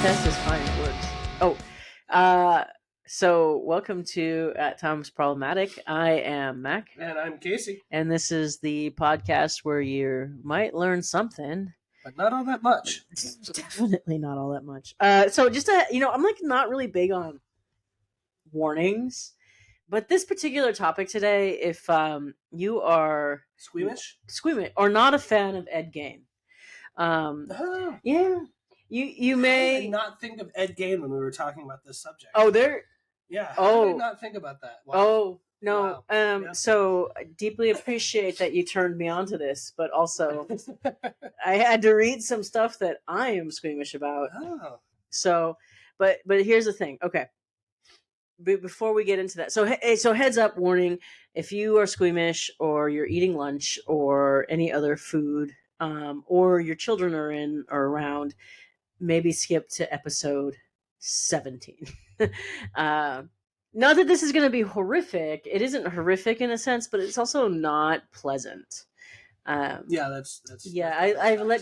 Test is fine. It works. So welcome to At Times Problematic. I am MacK. And I'm Casey. And this is the podcast where you might learn something. But not all that much. Definitely not all that much. So just I'm like not really big on warnings. But this particular topic today, if you are Squeamish or not a fan of Ed Gein, yeah, you may I did not think of Ed Gein when we were talking about this subject. Oh, there. Yeah. How did I not think about that? Wow. Oh no. Wow. Yeah. So I deeply appreciate that you turned me on to this, but also I had to read some stuff that I am squeamish about. Oh. So, but here's the thing. Okay. Before we get into that, so heads up warning: if you are squeamish or you're eating lunch or any other food, or your children are in or around, maybe skip to episode 17. Not that this is going to be horrific. It isn't horrific in a sense, but it's also not pleasant. I've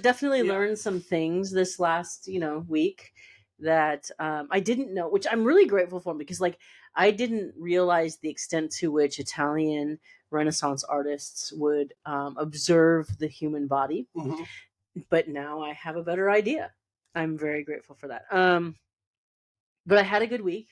definitely learned some things this last week that I didn't know, which I'm really grateful for, because I didn't realize the extent to which Italian Renaissance artists would observe the human body. Mm-hmm. But now I have a better idea. I'm very grateful for that. But I had a good week,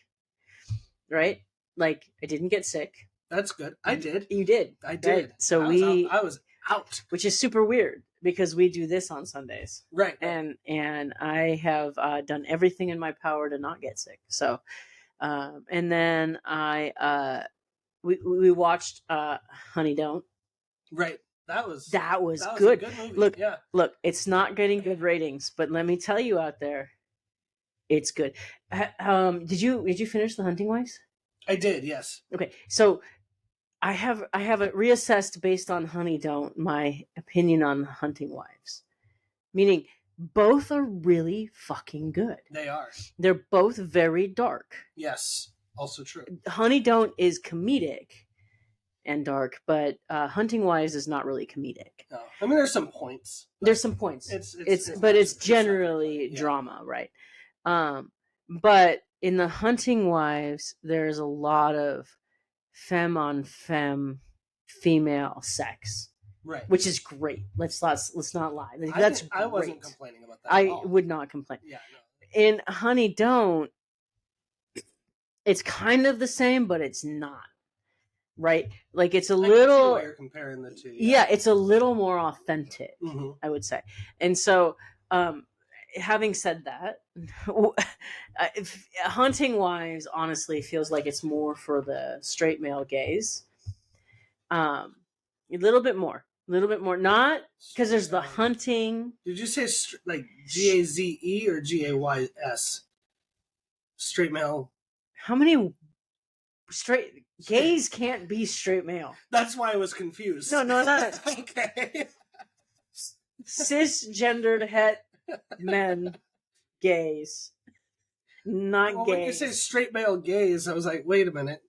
right? I didn't get sick. That's good. I did. You did. I did. Right? So I was out, which is super weird because we do this on Sundays, right? And I have done everything in my power to not get sick. So, and then we watched Honey Don't. Right. That was good. A good movie. Look, it's not getting good ratings, but let me tell you out there, it's good. Did you finish The Hunting Wives? I did, yes. Okay, so I have it reassessed based on Honey Don't, my opinion on The Hunting Wives. Meaning, both are really fucking good. They are. They're both very dark. Yes, also true. Honey Don't is comedic and dark, but Hunting Wives is not really comedic. No, I mean there's some points. There's some points. It's generally drama, right? But in The Hunting Wives, there's a lot of femme on femme, female sex, right? Which is great. Let's not lie. I wasn't complaining about that. I would not complain. Yeah, no. In Honey Don't, it's kind of the same, but it's not. Right, it's a little. Why you're comparing the two? Yeah, it's a little more authentic, mm-hmm. I would say. And so, having said that, Hunting Wives honestly feels like it's more for the straight male gaze. A little bit more, not because there's the hunting. Did you say GAZE or GAYS? Straight male. How many straight gays can't be straight male? That's why I was confused. No, not okay. Cisgendered het men gays, not gays. When you say straight male gays, I was like, wait a minute,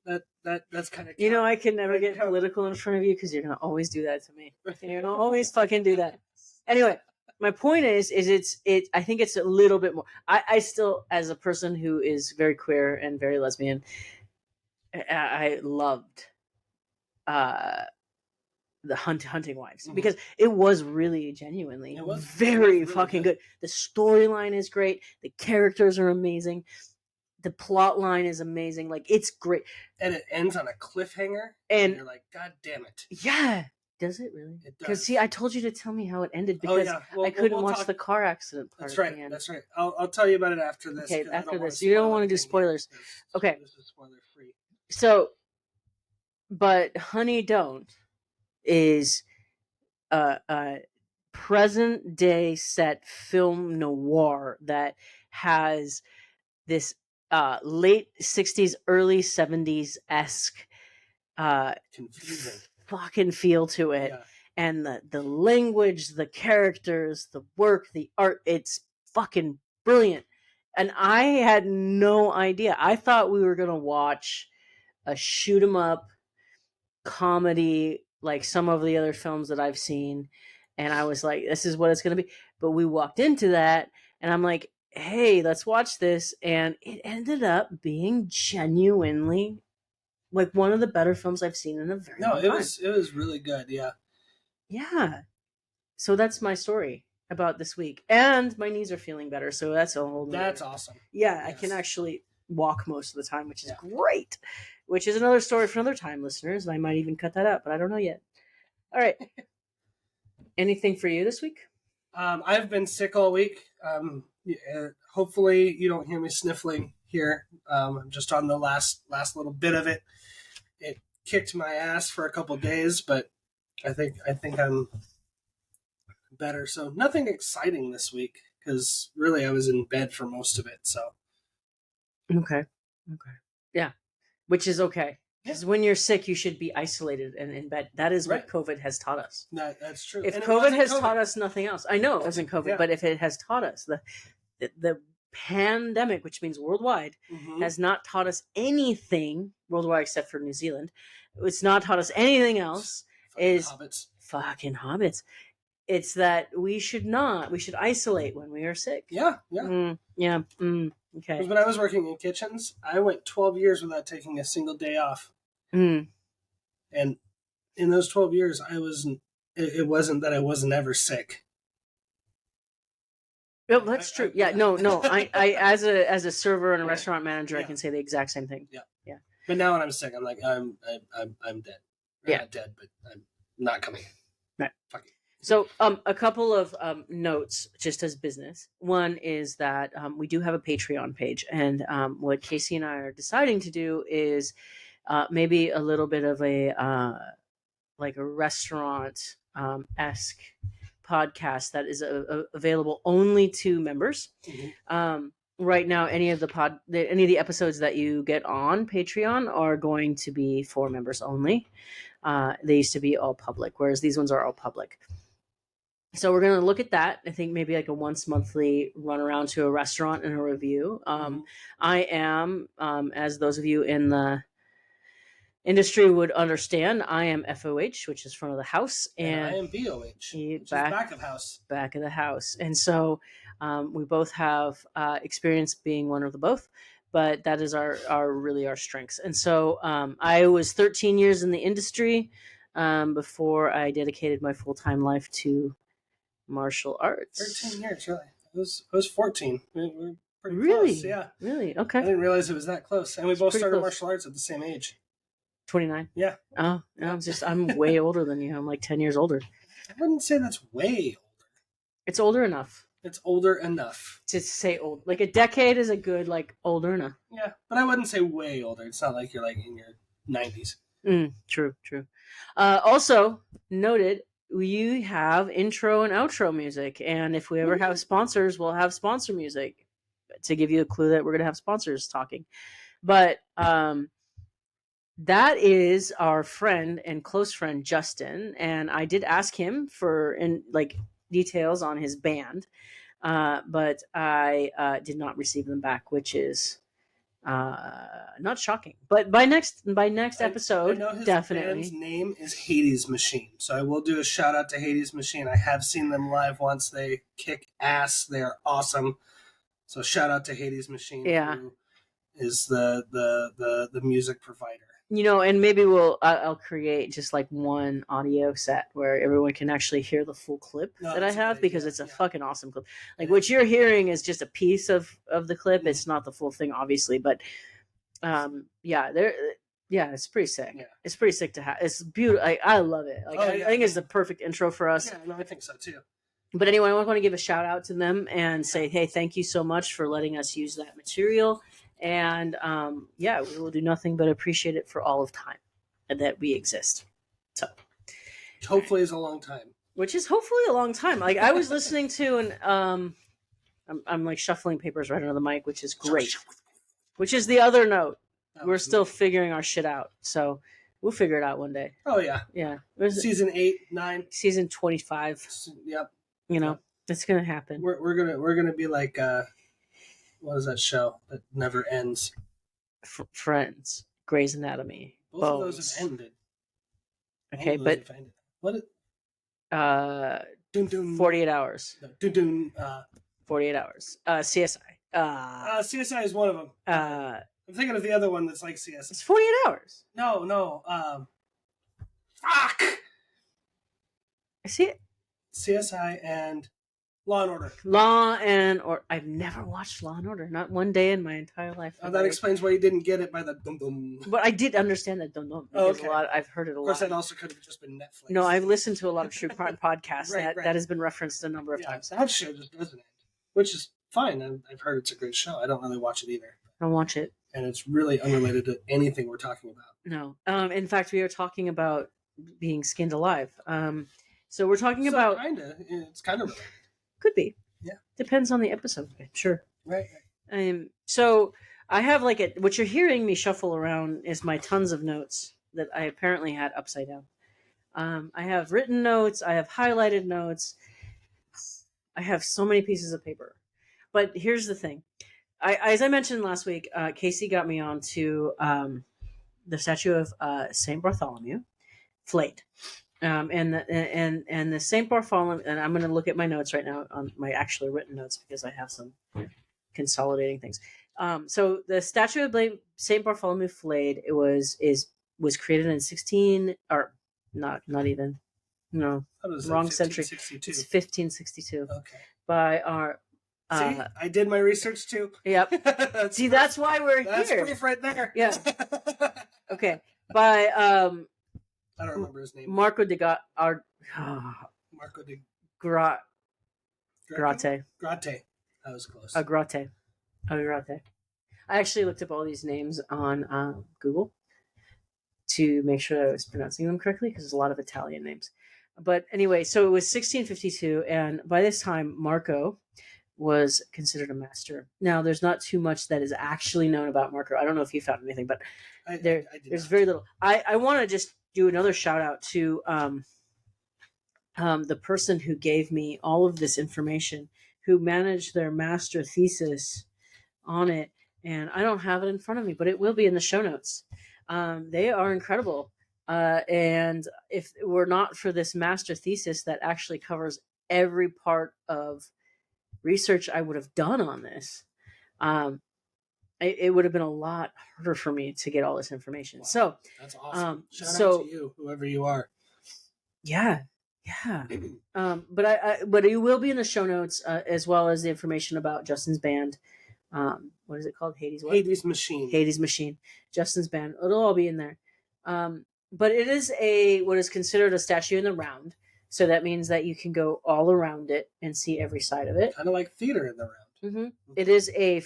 that's kind of. I can never get political in front of you because you're gonna always do that to me. You're gonna always fucking do that. Anyway, my point is I think it's a little bit more. I still, as a person who is very queer and very lesbian, I loved the Hunting Wives, because it was really genuinely very fucking good. The storyline is great. The characters are amazing. The plot line is amazing. It's great. And it ends on a cliffhanger. And you're like, God damn it. Yeah. Does it really? It does. Because see, I told you to tell me how it ended because I couldn't watch the car accident part. That's right. That's right. I'll tell you about it after this. Okay, after this. You don't want to do spoilers. Okay. This is spoiler free. So, but Honey Don't is a present day set film noir that has this late 60s, early 70s esque confusing fucking feel to it. Yeah. And the language, the characters, the work, the art, it's fucking brilliant. And I had no idea. I thought we were going to watch a shoot 'em up comedy like some of the other films that I've seen. And I was like, this is what it's going to be. But we walked into that and I'm like, hey, let's watch this. And it ended up being genuinely like one of the better films I've seen in a very long time. It was really good. Yeah. Yeah. So that's my story about this week. And my knees are feeling better. So that's a whole That's awesome. Yeah, yes. I can actually walk most of the time, which is great. Which is another story for another time, listeners. I might even cut that out, but I don't know yet. All right. Anything for you this week? I've been sick all week. Hopefully you don't hear me sniffling here. I'm just on the last little bit of it. It kicked my ass for a couple days, but I think I'm better. So nothing exciting this week because really I was in bed for most of it. So okay, yeah, which is okay. Because when you're sick, you should be isolated and in bed. That is what COVID has taught us. That's true. If COVID has taught us nothing else, I know it wasn't COVID, but if it has taught us the pandemic, which means worldwide, has not taught us anything worldwide except for New Zealand. It's not taught us anything else. Fucking hobbits. It's that we should isolate when we are sick. Yeah. Okay. Because when I was working in kitchens, I went 12 years without taking a single day off. And in those 12 years, it wasn't that I wasn't ever sick. No, that's true. No. I as a server and a restaurant manager, I can say the exact same thing. Yeah. But now when I'm sick, I'm like, I'm dead. I'm not dead, but I'm not coming in. Right. Fuck it. So, a couple of notes just as business. One is that we do have a Patreon page, and what Casey and I are deciding to do is maybe a little bit of a like a restaurant esque podcast that is available only to members. Right now, any of the episodes that you get on Patreon are going to be for members only. They used to be all public, whereas these ones are all public. So we're going to look at that. I think maybe like a once monthly run around to a restaurant and a review. I am, as those of you in the industry would understand, I am FOH, which is front of the house, and I am BOH, which is back of house. Back of the house. And so we both have experience being one of the both, but that is our strengths. And so I was 13 years in the industry before I dedicated my full-time life to martial arts. 13 years, really? I was 14. We're pretty close. Yeah. Really? Okay. I didn't realize it was that close. And we both started martial arts at the same age. 29. Yeah. Oh, I'm way older than you. I'm like 10 years older. I wouldn't say that's way older. It's older enough. It's older enough. To say old. Like a decade is a good, like, older enough. Yeah. But I wouldn't say way older. It's not like you're like in your 90s. True. Also noted, we have intro and outro music. And if we ever have sponsors, we'll have sponsor music to give you a clue that we're going to have sponsors talking. But, that is our friend and close friend Justin, and I did ask him for details on his band, but I did not receive them back, which is not shocking. But by next episode, I know his definitely. Band's name is Hades Machine, so I will do a shout out to Hades Machine. I have seen them live once. They kick ass. They are awesome. So shout out to Hades Machine. Yeah. Who is the music provider. And maybe I'll create just like one audio set where everyone can actually hear the full clip that I have, because it's a fucking awesome clip. Like what you're hearing is just a piece of the clip. Mm-hmm. It's not the full thing, obviously, but it's pretty sick. Yeah. It's pretty sick to have. It's beautiful. I love it. I think it's the perfect intro for us. Yeah, no, I think so too. But anyway, I want to give a shout out to them and say, hey, thank you so much for letting us use that material. And we will do nothing but appreciate it for all of time that we exist. So hopefully is a long time. Which is hopefully a long time. Like I was listening to and I'm like shuffling papers right under the mic, which is great. Which is the other note. We're still figuring our shit out. So we'll figure it out one day. Oh yeah. Yeah. Season 8, 9. Season 25. Yep. It's gonna happen. We're gonna be like what is that show that never ends? Friends, Grey's Anatomy. Both of those have ended. Okay, but what? 48 hours. No, 48 Hours. CSI. CSI is one of them. I'm thinking of the other one that's like CSI. It's 48 Hours. No. Fuck! I see it. CSI and Law and Order. I've never watched Law and Order. Not one day in my entire life. That explains why you didn't get it by the dum dum. But I did understand that dum dum because I've heard it a lot. Of course, that also could have just been Netflix. No, I've listened to a lot of true crime podcasts that has been referenced a number of times. That show just doesn't end, which is fine. I've heard it's a great show. I don't really watch it either. I don't watch it, and it's really unrelated to anything we're talking about. No, in fact, we are talking about being skinned alive. So we're talking about it's kind of related. Could be. Yeah. Depends on the episode. Sure. Right. So I have what you're hearing me shuffle around is my tons of notes that I apparently had upside down. I have written notes. I have highlighted notes. I have so many pieces of paper. But here's the thing. As I mentioned last week, Casey got me on to the statue of Saint Bartholomew Flayed. And the Saint Bartholomew, and I'm going to look at my notes right now on my actually written notes because I have some consolidating things. So the statue of Saint Bartholomew Flayed was created in 16 or not even wrong century. It's 1562. Okay. By our. See, I did my research too. Yep. That's why we're here. That's proof right there. Yeah. Okay. By I don't remember his name. Marco de Grate. That was close. Agrate. I actually looked up all these names on Google to make sure I was pronouncing them correctly because there's a lot of Italian names. But anyway, so it was 1652, and by this time, Marco was considered a master. Now, there's not too much that is actually known about Marco. I don't know if you found anything, but there's very little. I want to just do another shout out to the person who gave me all of this information, who managed their master thesis on it, and I don't have it in front of me, but it will be in the show notes. They are incredible, and if it were not for this master thesis that actually covers every part of research I would have done on this, it would have been a lot harder for me to get all this information. Wow, so that's awesome. Shout out to you, whoever you are. Yeah. But it will be in the show notes, as well as the information about Justin's band. What is it called? Hades Machine. Justin's band. It'll all be in there. But it is what is considered a statue in the round. So that means that you can go all around it and see every side of it. Kind of like theater in the round. Mm-hmm. It is a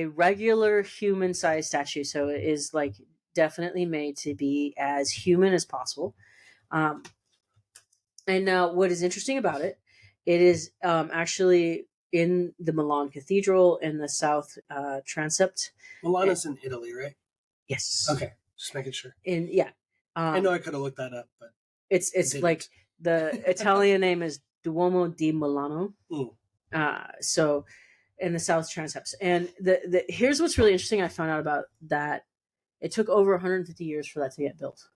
regular human-sized statue, so it is definitely made to be as human as possible. And now, what is interesting about it is actually in the Milan Cathedral in the South Transept. Milan is in Italy, right? Yes. Okay, just making sure. I know I could have looked that up, but it's like the Italian name is Duomo di Milano. So in the South Transepts, and the here's what's really interesting. I found out about that. It took over 150 years for that to get built.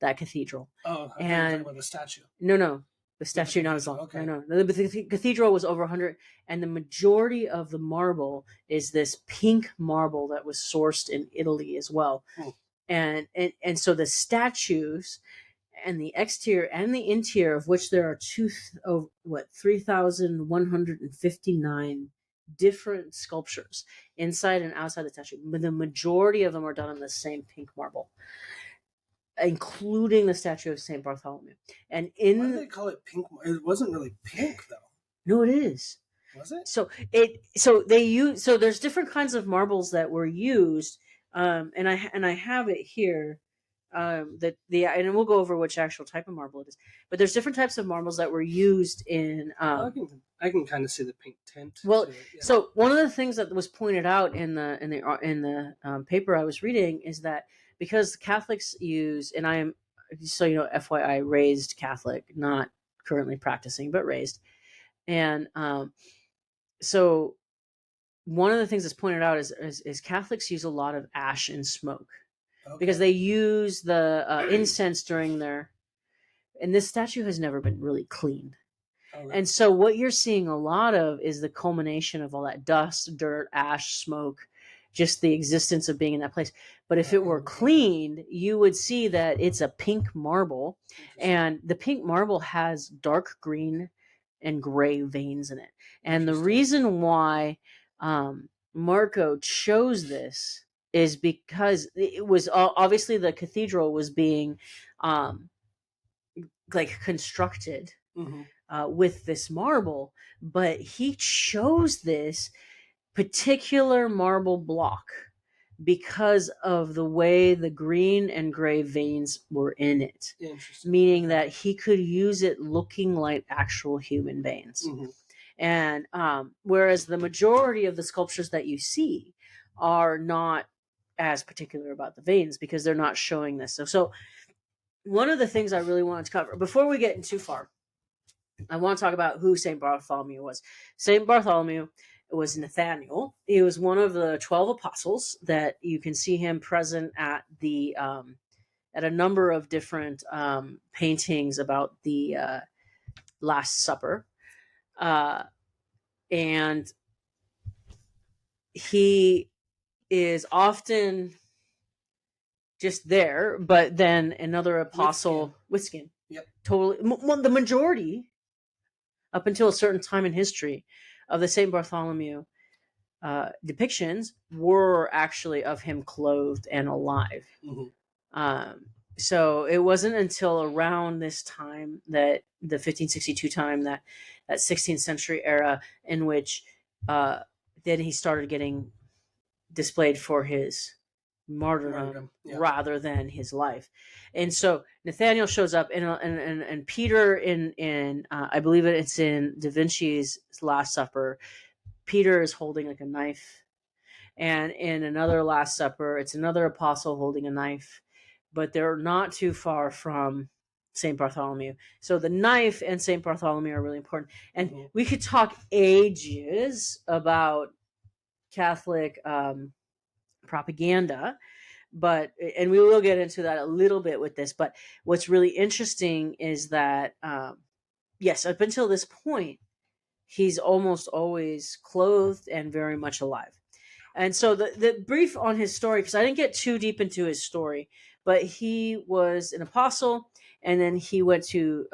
That cathedral. Oh, and about the statue. No, the statue not as long. Okay. No. The cathedral was over 100, and the majority of the marble is this pink marble that was sourced in Italy as well. And so the statues and the exterior and the interior, of which there are 3,159 different sculptures inside and outside the statue. But the majority of them are done in the same pink marble, including the statue of Saint Bartholomew. And why do they call it pink? It wasn't really pink though. No, it is. Was it? So there's different kinds of marbles that were used, and I have it here. And we'll go over which actual type of marble it is. But there's different types of marbles that were used in. I can kind of see the pink tint. Well, so one of the things that was pointed out in the paper I was reading is that because Catholics use, and I am, so you know, FYI, raised Catholic, not currently practicing, but raised, and so one of the things that's pointed out is Catholics use a lot of ash and smoke. Okay. Because they use the incense during their, and this statue has never been really cleaned. Oh, really? And so what you're seeing a lot of is the culmination of all that dust, dirt, ash, smoke, just the existence of being in that place. But if it were cleaned, you would see that it's a pink marble, and the pink marble has dark green and gray veins in it. And the reason why Marco chose this is because it was obviously the cathedral was being like constructed with this marble, but he chose this particular marble block because of the way the green and gray veins were in it, meaning that he could use it looking like actual human veins. And whereas the majority of the sculptures that you see are not as particular about the veins because they're not showing this. So one of the things I really wanted to cover before we get in too far, I want to talk about who St. Bartholomew was. St. Bartholomew was Nathaniel. He was one of the 12 apostles that you can see him present at the at a number of different paintings about the Last Supper. And he is often just there, but then another apostle with skin. Yep. Totally. The majority, up until a certain time in history, of the St. Bartholomew depictions were actually of him clothed and alive. So it wasn't until around this time, that the 1562 time, that 16th century era, in which then he started getting displayed for his martyrdom rather than his life. And so Nathaniel shows up, and Peter in I believe it's in Da Vinci's Last Supper. Peter is holding like a knife, and in another Last Supper, it's another apostle holding a knife, but they're not too far from St. Bartholomew. So the knife and St. Bartholomew are really important. And we could talk ages about Catholic propaganda, and we will get into that a little bit with this. But what's really interesting is that, yes, up until this point, he's almost always clothed and very much alive. And so the brief on his story, because I didn't get too deep into his story, but he was an apostle, and then he went to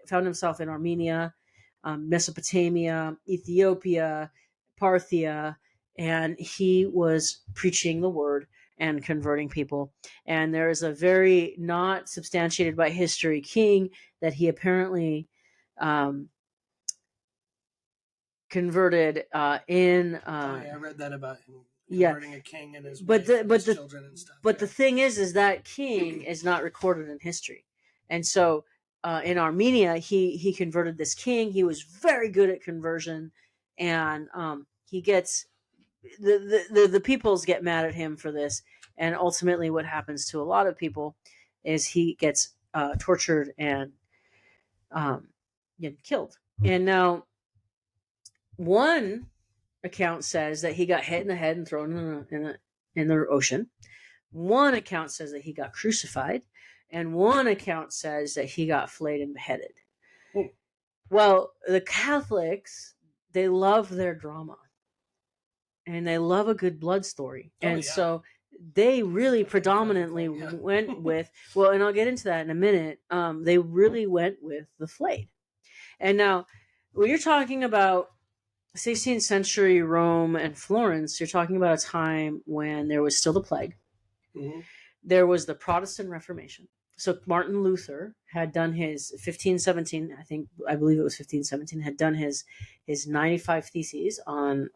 found himself in Armenia, Mesopotamia, Ethiopia, Parthia, and he was preaching the word and converting people. And there is a very not substantiated by history king that he apparently converted in. I read that about him converting a king and his children and stuff. But the thing is that king is not recorded in history, and so in Armenia, he converted this king. He was very good at conversion, and he gets the peoples get mad at him for this, and ultimately, what happens to a lot of people is he gets tortured and killed. And now, one account says that he got hit in the head and thrown in the ocean. One account says that he got crucified, and one account says that he got flayed and beheaded. Well, the Catholics, they love their drama, and they love a good blood story, so they really predominantly went with, well, and I'll get into that in a minute. They really went with the flayed. And now, when you're talking about 16th century Rome and Florence, you're talking about a time when there was still the plague. There was the Protestant Reformation. So Martin Luther had done his 1517, I believe it was 1517, had done his 95 theses on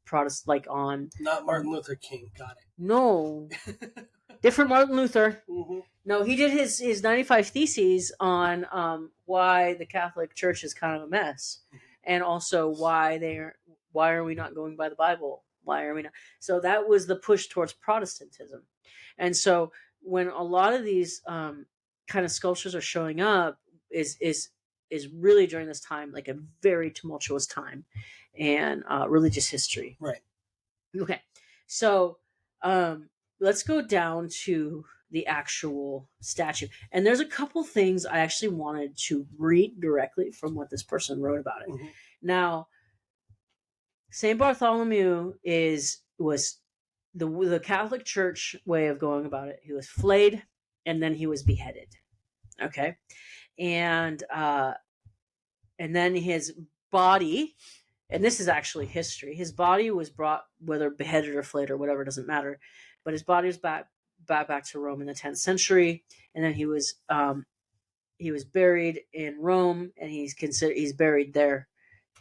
Protestant, like on... Not Martin Luther King, got it. No. Different Martin Luther. No, he did his 95 theses on why the Catholic Church is kind of a mess. And also why are we not going by the Bible? Why are we not? So that was the push towards Protestantism. And so when a lot of these kind of sculptures are showing up is really during this time, like a very tumultuous time and religious history. Right. Okay. So let's go down to the actual statue. And there's a couple things I actually wanted to read directly from what this person wrote about it. Mm-hmm. Now, Saint Bartholomew was the Catholic Church way of going about it. He was flayed and then he was beheaded. Okay, and then his body, and this is actually history. His body was brought, whether beheaded or flayed or whatever, doesn't matter. But his body was back to Rome in the 10th century, and then he was buried in Rome, and he's buried there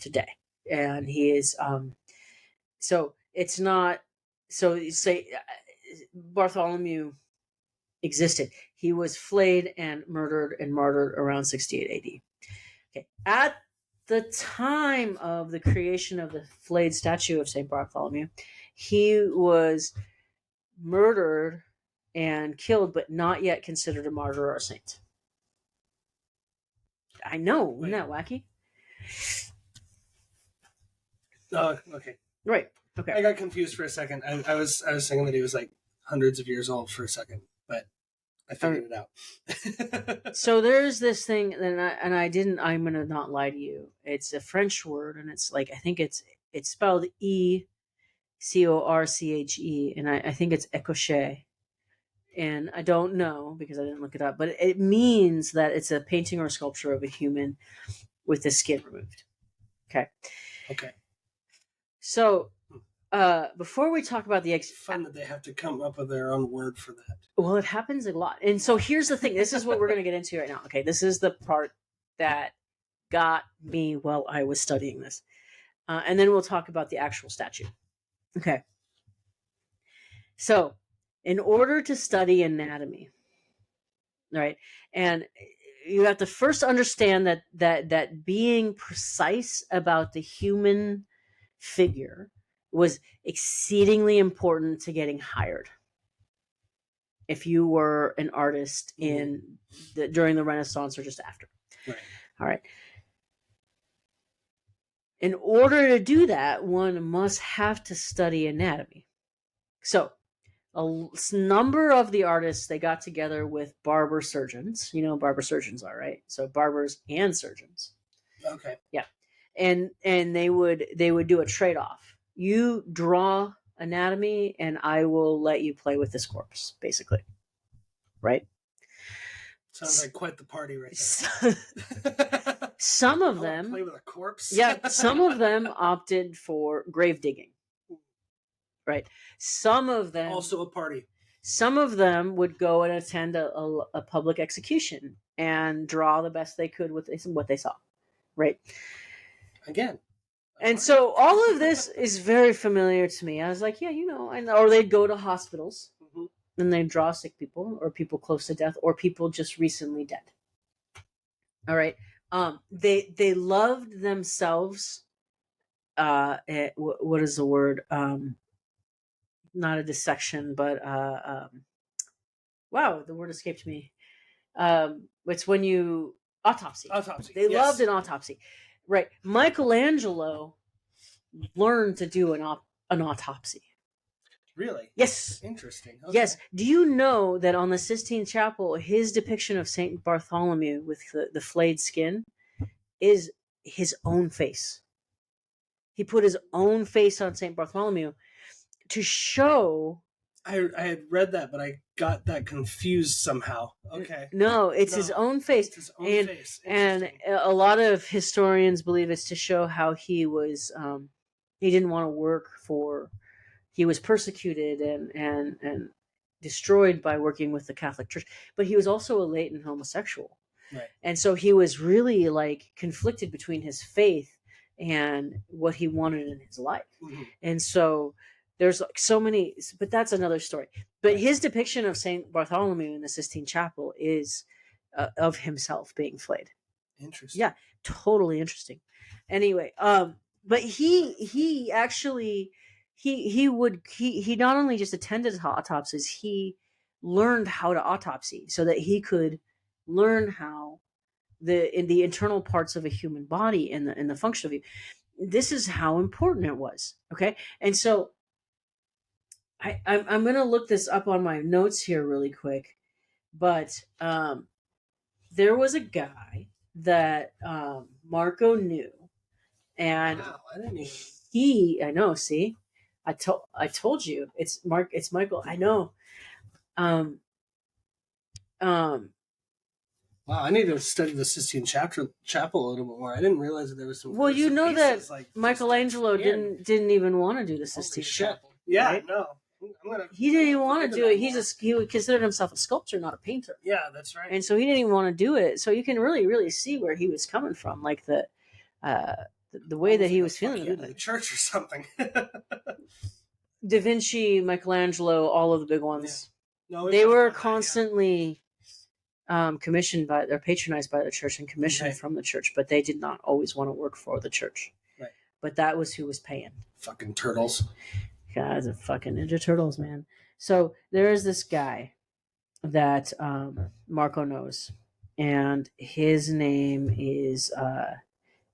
today, and he is so it's not so say Bartholomew existed. He was flayed and murdered and martyred around 68 AD. Okay, at the time of the creation of the flayed statue of Saint Bartholomew, he was murdered and killed, but not yet considered a martyr or a saint. I know, isn't that wacky? Oh, okay. Right. Okay. I got confused for a second. I was thinking that he was like hundreds of years old for a second, but I figured it out. So there's this thing, and I'm gonna not lie to you. It's a French word, and it's like I think it's spelled ECORCHE, and I think it's écorché. And I don't know because I didn't look it up, but it means that it's a painting or sculpture of a human with the skin removed. Okay. Okay. So, before we talk about it's fun that they have to come up with their own word for that. Well, it happens a lot. And so here's the thing. This is what we're going to get into right now. Okay. This is the part that got me while I was studying this. And then we'll talk about the actual statue. Okay. So, in order to study anatomy, right, and you have to first understand that being precise about the human figure was exceedingly important to getting hired. If you were an artist during the Renaissance or just after. Right. All right. In order to do that, one must have to study anatomy. So, a number of the artists, they got together with barber surgeons. You know what barber surgeons are, right? So barbers and surgeons. Okay. Yeah. And they would do a trade-off. You draw anatomy and I will let you play with this corpse, basically. Right? Sounds like quite the party right there. Some of them play with a corpse. Yeah, some of them opted for grave digging. Right. Some of them also a party. Some of them would go and attend a public execution and draw the best they could with what they saw. Right. Again. And so all of this is very familiar to me. I was like, yeah, I know. Or they'd go to hospitals and they'd draw sick people or people close to death or people just recently dead. All right. They loved themselves. What is the word? Not a dissection, but wow, the word escaped me. It's when you autopsy. They loved an autopsy, right? Michelangelo learned to do an autopsy. Really? Yes. Interesting. Okay. Yes. Do you know that on the Sistine Chapel, his depiction of Saint Bartholomew with the flayed skin is his own face? He put his own face on Saint Bartholomew to show. I had read that, but I got that confused somehow. Okay. No, it's his own face. It's his own face. And a lot of historians believe it's to show how he was, he didn't want to work he was persecuted and destroyed by working with the Catholic Church, but he was also a latent homosexual. Right. And so he was really like conflicted between his faith and what he wanted in his life. Mm-hmm. And so there's like so many, but that's another story. But his depiction of Saint Bartholomew in the Sistine Chapel is of himself being flayed. Interesting. Yeah, totally interesting. Anyway, but he actually he not only just attended autopsies, he learned how to autopsy so that he could learn how in the internal parts of a human body and the function of you. This is how important it was. Okay, and so I'm going to look this up on my notes here really quick, but there was a guy that Marco knew, and Wow, I didn't even. I know. See, I told you it's Michael. I know. Um, um, Wow, I need to study the Sistine Chapel a little bit more. I didn't realize that there was some. well, you know pieces, that like, Michelangelo didn't even want to do the Sistine Chapel. Yeah, right? no. He didn't even want to do it. He would consider himself a sculptor, not a painter. Yeah, that's right. And so he didn't even want to do it. So you can really, really see where he was coming from, like the way that he was feeling about it. The church or something. Da Vinci, Michelangelo, all of the big ones. Yeah. No, they were constantly commissioned by, or patronized by the church and commissioned from the church, but they did not always want to work for the church. Right. But that was who was paying. Fucking turtles. Guys are fucking Ninja Turtles, man. So there is this guy that Marco knows, and his name is I'm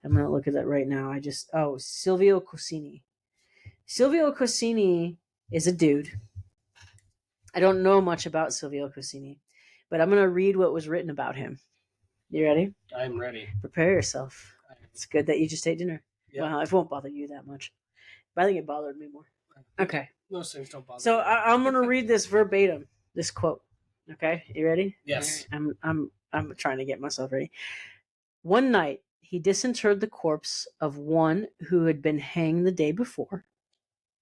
gonna look at that right now. Silvio Cosini. Silvio Cosini is a dude. I don't know much about Silvio Cosini, but I'm gonna read what was written about him. You ready? I'm ready. Prepare yourself. It's good that you just ate dinner. Yep. Well, it won't bother you that much, but I think it bothered me more. Okay. Most things don't bother. So I'm gonna read this verbatim. This quote. Okay, you ready? Yes. Right. I'm trying to get myself ready. One night, he disinterred the corpse of one who had been hanged the day before,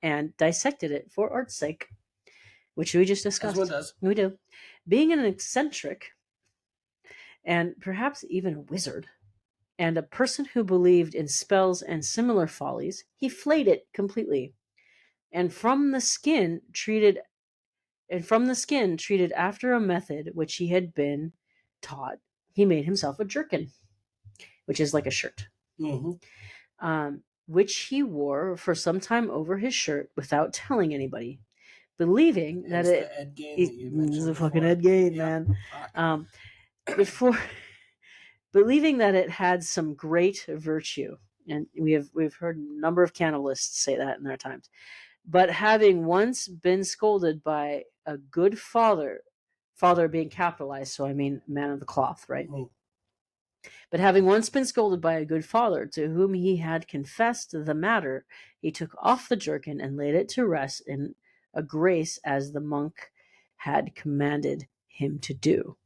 and dissected it for art's sake, which we just discussed. As one does. We do. Being an eccentric, and perhaps even a wizard, and a person who believed in spells and similar follies, he flayed it completely, and from the skin treated after a method which he had been taught, he made himself a jerkin, which is like a shirt, which he wore for some time over his shirt without telling anybody, believing that it is a fucking Ed Gain, man. Believing that it had some great virtue, and we've heard a number of cannibalists say that in their times. But having once been scolded by a good father being capitalized, so I mean man of the cloth, right? Mm-hmm. But having once been scolded by a good father to whom he had confessed the matter, he took off the jerkin and laid it to rest in a grace as the monk had commanded him to do.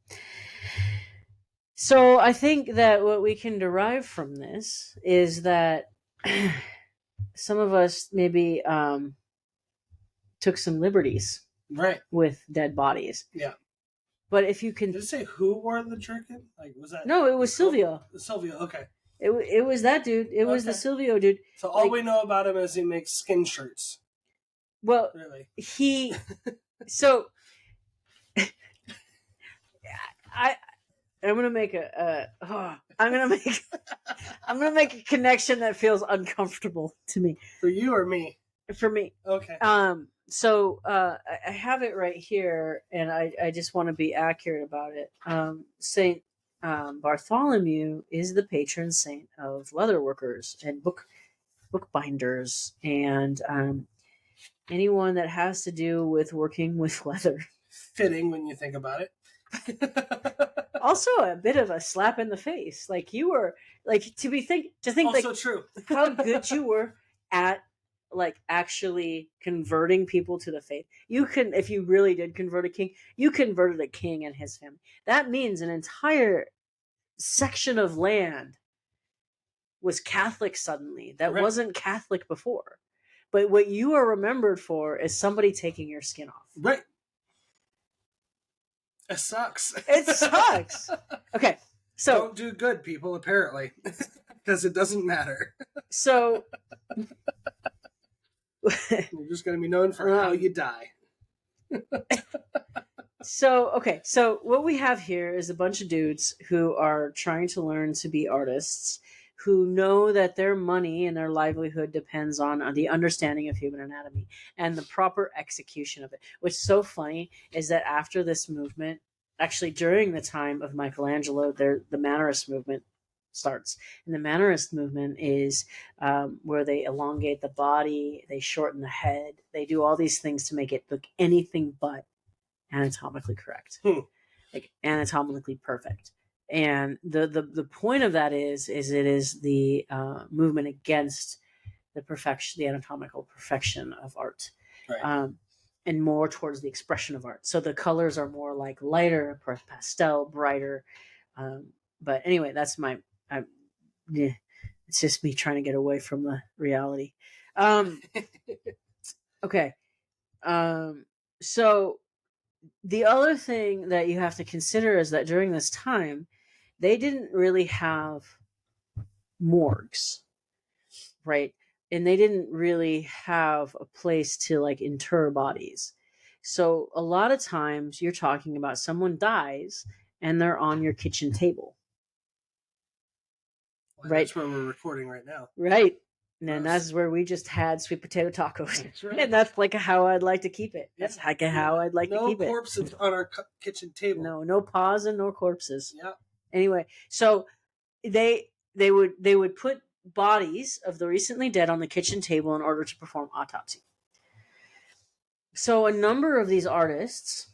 So I think that what we can derive from this is that some of us maybe took some liberties, right, with dead bodies. Yeah. But if you can, did it say who wore the jerkin? Like, was that? No, it was Silvio. Silvio, okay. It was that dude. It was the Silvio dude. So all we know about him is he makes skin shirts. Well, really, he. So, I'm gonna make I'm gonna make a connection that feels uncomfortable to me. For you or me? For me. Okay. So I have it right here, and I just want to be accurate about it. Saint Bartholomew is the patron saint of leatherworkers and bookbinders and anyone that has to do with working with leather. Fitting when you think about it. Also a bit of a slap in the face. Like you were like to think also like true. How good you were at like actually converting people to the faith. You can, if you really did convert a king, you converted a king and his family. That means an entire section of land was Catholic suddenly that wasn't Catholic before. But what you are remembered for is somebody taking your skin off. Right. It sucks. It sucks. Okay. So don't do good, people, apparently. Because it doesn't matter. So you're just going to be known for how you die. So what we have here is a bunch of dudes who are trying to learn to be artists, who know that their money and their livelihood depends on the understanding of human anatomy and the proper execution of it. What's so funny is that after this movement, actually during the time of Michelangelo, the Mannerist movement, starts. And the Mannerist movement is where they elongate the body, they shorten the head, they do all these things to make it look anything but anatomically correct, like anatomically perfect. And the point of that is it is the movement against the perfection, the anatomical perfection of art, Right. and more towards the expression of art. So the colors are more like lighter, pastel, brighter. But anyway, that's yeah, it's just me trying to get away from the reality. Okay. So the other thing that you have to consider is that during this time, they didn't really have morgues, right? And they didn't really have a place to like inter bodies. So a lot of times you're talking about someone dies and they're on your kitchen table. Well, right. That's where we're recording right now. Right. And that's where we just had sweet potato tacos. That's right. And that's like how I'd like to keep it. That's how I'd like to keep it. No corpses on our kitchen table. No paws and no corpses. Yeah. Anyway, so they would put bodies of the recently dead on the kitchen table in order to perform autopsy. So a number of these artists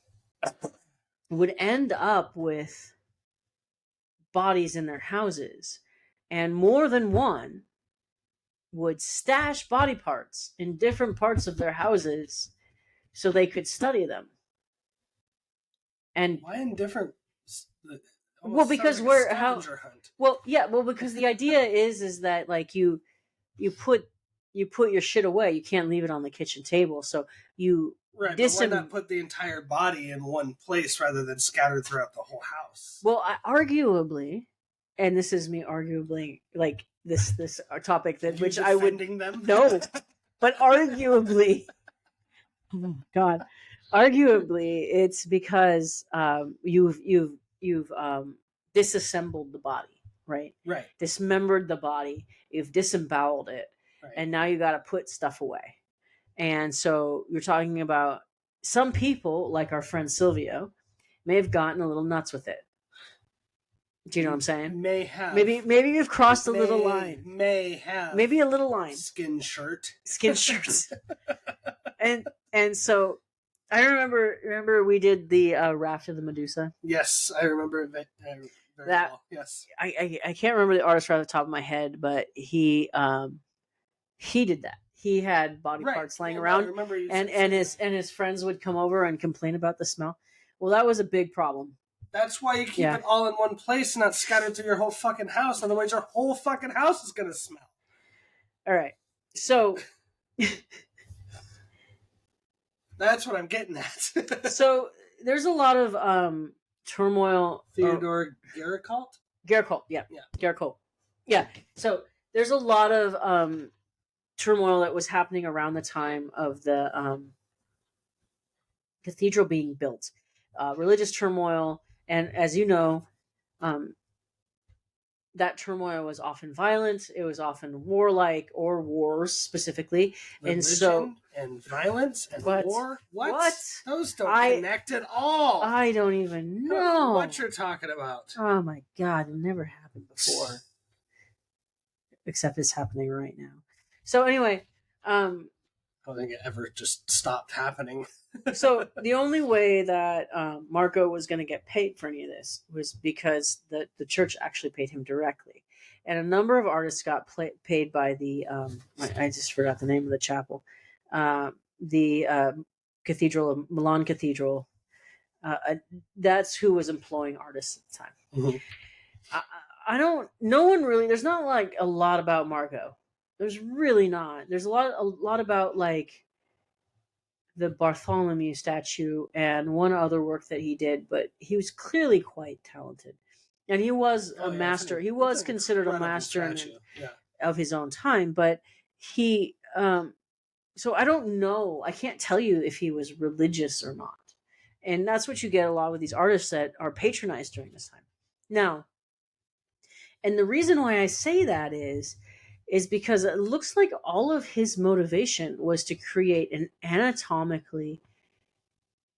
would end up with bodies in their houses, and more than one would stash body parts in different parts of their houses so they could study them. And why in different? Well, because like we're hunt. Well, yeah, well, because the idea is that like you put your shit away. You can't leave it on the kitchen table. So you Right, but why not put the entire body in one place rather than scattered throughout the whole house? Well, arguably, and this is me arguably like this topic that which I would them? No, but arguably, oh my God, arguably it's because you've disassembled the body, right? Right. Dismembered the body. You've disemboweled it, right. And now you got to put stuff away. And so you're talking about some people, like our friend Silvio, may have gotten a little nuts with it. Do you know what I'm saying? May have. Maybe you've crossed a little line. May have. Maybe a little line. Skin shirts. and so I remember we did the Raft of the Medusa. Yes, I remember it very well. Yes. I can't remember the artist right off the top of my head, but he did that. He had body parts laying around, and his friends would come over and complain about the smell. Well, that was a big problem. That's why you keep it all in one place and not scattered through your whole fucking house. Otherwise, your whole fucking house is going to smell. All right. So that's what I'm getting at. So there's a lot of turmoil. Theodore Gericault? Gericault, yeah. Gericault. Yeah. So there's a lot of turmoil that was happening around the time of the cathedral being built. Religious turmoil. And as you know, that turmoil was often violent. It was often warlike or wars specifically. Religion and violence and war? What? Those don't connect at all. I don't even know what you're talking about. Oh my God, it never happened before. Except it's happening right now. So anyway, I don't think it ever just stopped happening. So the only way that Marco was going to get paid for any of this was because the church actually paid him directly, and a number of artists got paid by the I just forgot the name of the chapel, the Cathedral of Milan Cathedral. That's who was employing artists at the time. Mm-hmm. No one really. There's not like a lot about Marco. There's really not. There's a lot about like the Bartholomew statue and one other work that he did, but he was clearly quite talented, and he was a master. He was considered a master of his own time, but he. So I don't know. I can't tell you if he was religious or not, and that's what you get a lot with these artists that are patronized during this time. Now, and the reason why I say that is because it looks like all of his motivation was to create an anatomically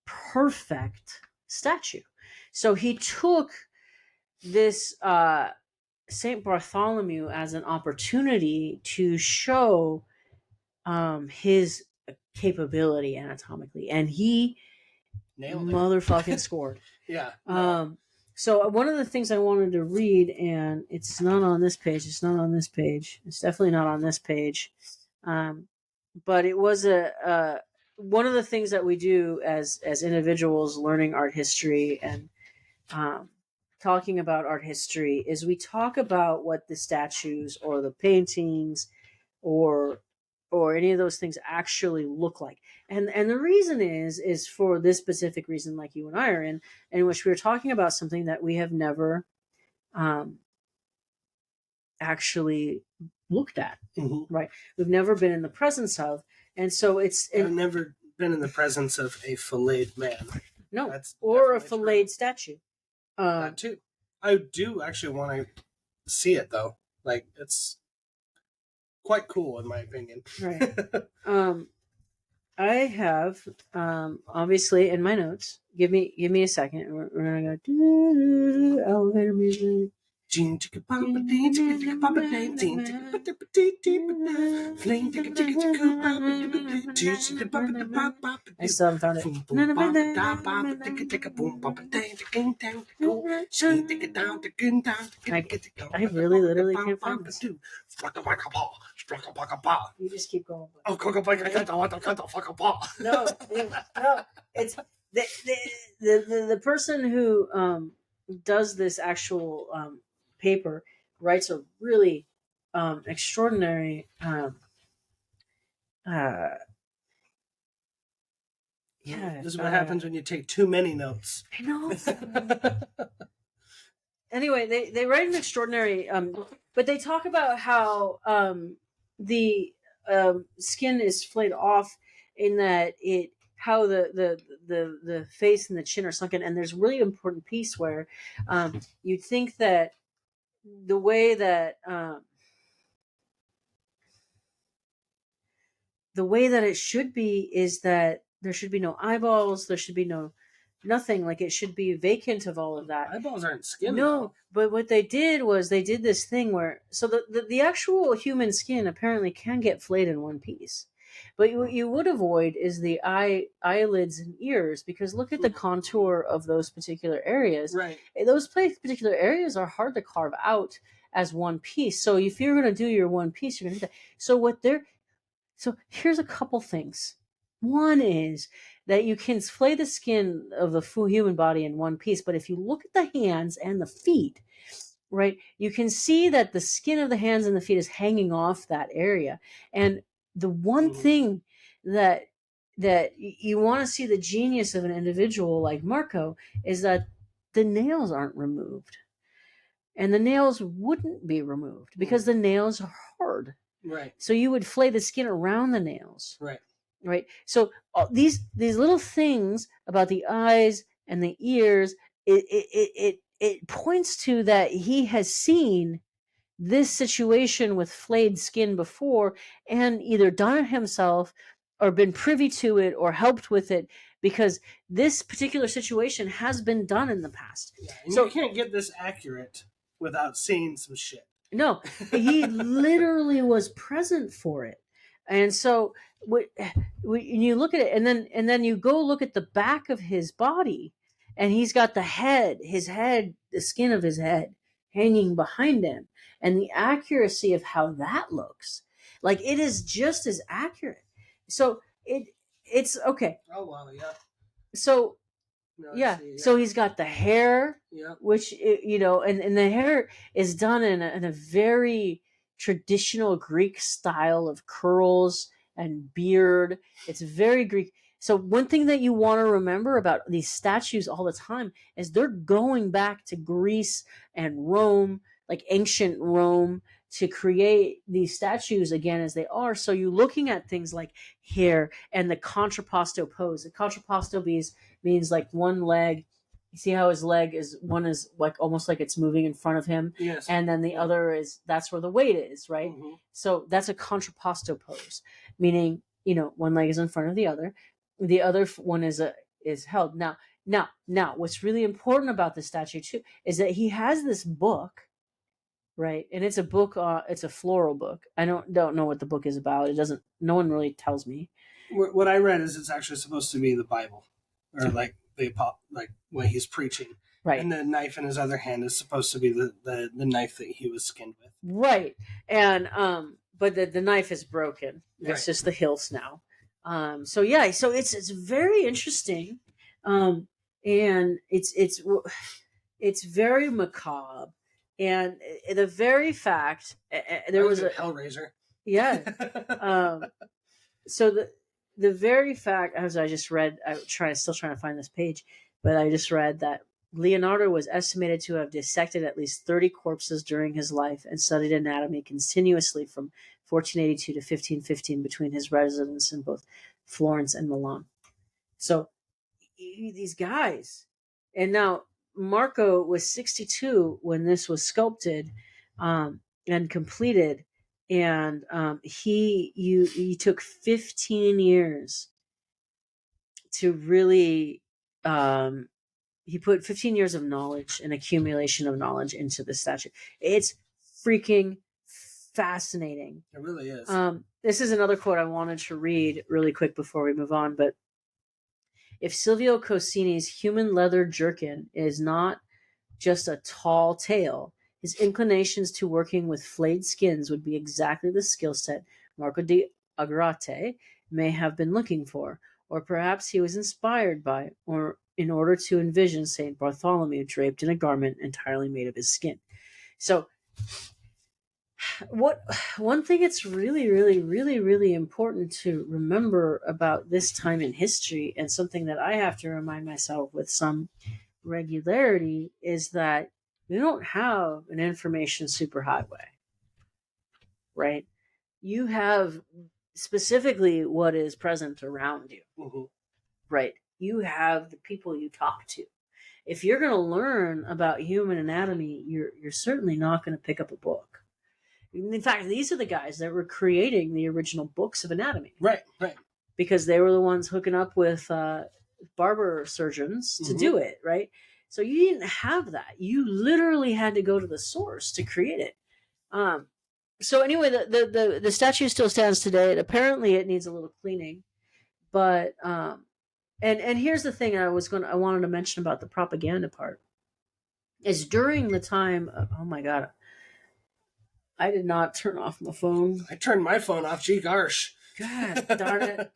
perfect statue. So he took this Saint Bartholomew as an opportunity to show his capability anatomically, and he motherfucking scored. Yeah. No. So one of the things I wanted to read, and it's not on this page. It's not on this page. It's definitely not on this page. But it was a one of the things that we do as individuals learning art history and talking about art history is we talk about what the statues or the paintings or any of those things actually look like. And the reason is for this specific reason, like you and I are in which we're talking about something that we have never actually looked at. Mm-hmm. Right? We've never been in the presence of, and so I've never been in the presence of a filleted man. No, or a filleted statue. That too. I do actually want to see it though. Like, it's quite cool in my opinion. Right. I have obviously in my notes. Give me a second. We're gonna go elevator music. I still haven't found it. I really literally can't find this. You just keep going. No, it's the person who does this actual paper writes a really extraordinary this is what happens when you take too many notes. I know. Anyway, they write an extraordinary but they talk about how the skin is flayed off in that how the face and the chin are sunken, and there's a really important piece where you'd think that the way that it should be is that there should be no eyeballs, there should be nothing, like it should be vacant of all of that. Eyeballs aren't skin. No, though. but what they did was they did this thing where so the actual human skin apparently can get flayed in one piece. But what you would avoid is the eyelids and ears, because look at the contour of those particular areas. Right. Those particular areas are hard to carve out as one piece. So if you're going to do your one piece, you're going to do that. So here's a couple things. One is that you can flay the skin of the full human body in one piece, but if you look at the hands and the feet, right, you can see that the skin of the hands and the feet is hanging off that area. And the one thing that you want to see the genius of an individual like Marco is that the nails aren't removed. And the nails wouldn't be removed because the nails are hard. Right. So you would flay the skin around the nails. Right. Right. So these little things about the eyes and the ears, it points to that he has seen this situation with flayed skin before and either done it himself or been privy to it or helped with it, because this particular situation has been done in the past. Yeah, and so you can't get this accurate without seeing some shit. No, he literally was present for it. And so when you look at it, and then you go look at the back of his body, and he's got the skin of his head hanging behind him, and the accuracy of how that looks, like it is just as accurate. So it's okay. Oh wow, yeah. So so he's got the hair, which and the hair is done in a very traditional Greek style of curls and beard. It's very Greek. So one thing that you want to remember about these statues all the time is they're going back to Greece and Rome, like ancient Rome, to create these statues again as they are. So you're looking at things like hair and the contrapposto pose. The contrapposto means like one leg. You see how his leg is like almost like it's moving in front of him. Yes. And then the other that's where the weight is, right? Mm-hmm. So that's a contrapposto pose, meaning, one leg is in front of the other. The other one is held. Now, what's really important about the statue too is that he has this book Right, and it's a book. It's a floral book. I don't know what the book is about. It doesn't. No one really tells me. What I read is it's actually supposed to be the Bible, or like like when he's preaching, Right, and the knife in his other hand is supposed to be the knife that he was skinned with. right, and but the knife is broken. It's Right. just the hilts now. So yeah, so it's very interesting, and it's very macabre, and the very fact there was a Hellraiser. yeah. So the very fact, as I just read, still trying to find this page, but I just read that Leonardo was estimated to have dissected at least 30 corpses during his life and studied anatomy continuously from 1482 to 1515 between his residence in both Florence and Milan. So these guys, and now Marco was 62 when this was sculpted and completed, and he took 15 years to really he put 15 years of knowledge and accumulation of knowledge into the statue. It's freaking fascinating. It really is. This is another quote I wanted to read really quick before we move on, but if Silvio Cosini's human leather jerkin is not just a tall tale, his inclinations to working with flayed skins would be exactly the skill set Marco di Agrate may have been looking for, or perhaps he was inspired by, or in order to envision St. Bartholomew draped in a garment entirely made of his skin. So, one thing it's really important to remember about this time in history, and something that I have to remind myself with some regularity, is that we don't have an information superhighway, right? You have specifically what is present around you, Mm-hmm. right? You have the people you talk to. If you're going to learn about human anatomy, you're certainly not going to pick up a book. In fact, these are the guys that were creating the original books of anatomy. Right. Because they were the ones hooking up with barber surgeons to do it, right? So you didn't have that. You literally had to go to the source to create it. So anyway, the statue still stands today. Apparently, it needs a little cleaning, but and here's the thing I wanted to mention about the propaganda part is during the time of, oh my god, I did not turn off my phone. I turned my phone off. Gee gosh. God darn it.